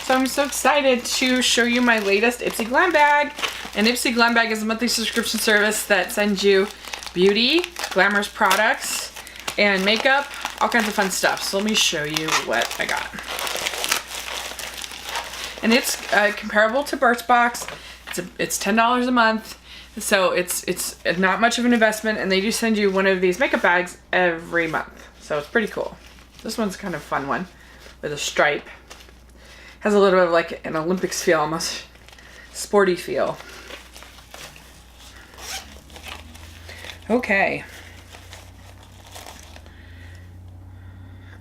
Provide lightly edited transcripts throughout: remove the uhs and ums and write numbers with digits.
So I'm so excited to show you my latest Ipsy Glam bag. And Ipsy Glam bag is a monthly subscription service that sends you beauty, glamorous products, and makeup, all kinds of fun stuff. So let me show you what I got. And it's comparable to Birchbox. It's $10 a month. So it's not much of an investment, and they do send you one of these makeup bags every month. So it's pretty cool. This one's kind of a fun one with a stripe. Has a little bit of like an Olympics feel, almost sporty feel. Okay.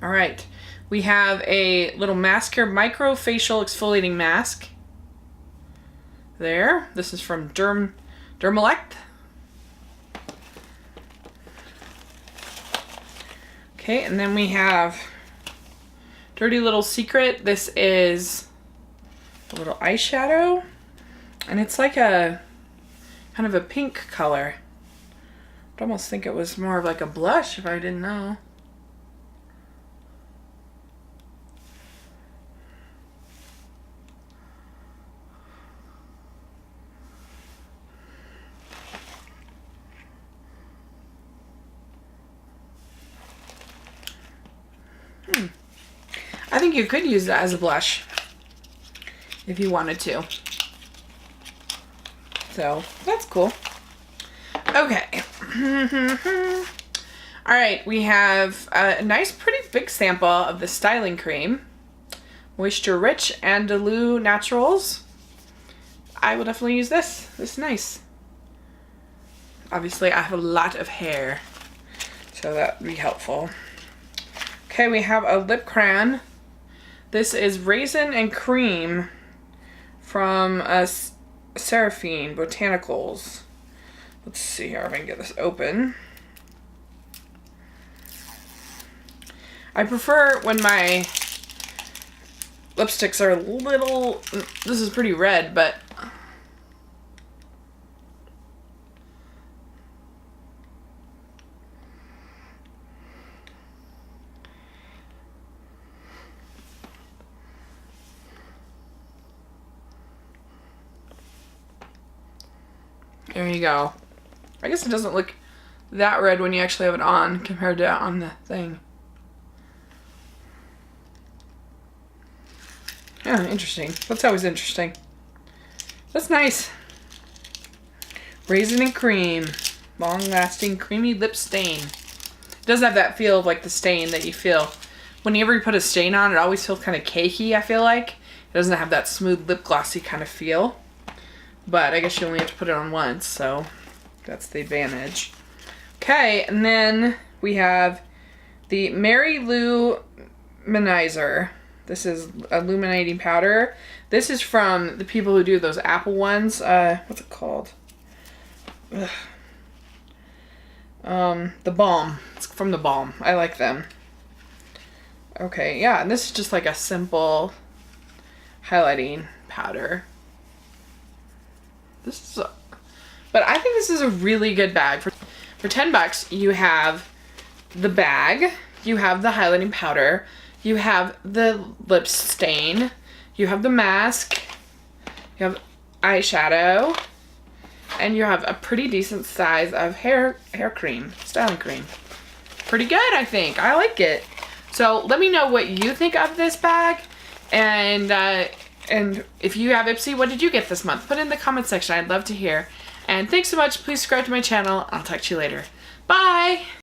All right. We have a little mask here, micro facial exfoliating mask. There. This is from Dermalect. Okay, and then we have Dirty Little Secret. This is a little eyeshadow, and it's like a kind of a pink color. I'd almost think it was more of like a blush if I didn't know. I think you could use that as a blush if you wanted to. So that's cool. Okay. All right, we have a nice, pretty big sample of the styling cream, Moisture Rich Andalou Naturals. I will definitely use this. This is nice. Obviously, I have a lot of hair, so that would be helpful. Okay, we have a lip crayon. This is Raisin and Cream from Seraphine Botanicals. Let's see here if I can get this open. I prefer when my lipsticks are a little, this is pretty red, but there you go. I guess it doesn't look that red when you actually have it on compared to on the thing. Yeah, interesting. That's always interesting. That's nice. Raisin and Cream. Long-lasting creamy lip stain. It does have that feel of like the stain that you feel. Whenever you put a stain on, it always feels kind of cakey, I feel like. It doesn't have that smooth lip glossy kind of feel. But I guess you only have to put it on once, so that's the advantage. Okay, and then we have the Mary Lou Manizer. This is Illuminating Powder. This is from the people who do those Apple ones. What's it called? The Balm. It's from the Balm. I like them. Okay, yeah, and this is just like a simple highlighting powder. But I think this is a really good bag. For 10 bucks, you have the bag, you have the highlighting powder, you have the lip stain, you have the mask, you have eyeshadow, and you have a pretty decent size of hair cream, styling cream. Pretty good, I think. I like it. So let me know what you think of this bag, and if you have Ipsy, what did you get this month? Put it in the comment section. I'd love to hear. And thanks so much. Please subscribe to my channel. I'll talk to you later. Bye!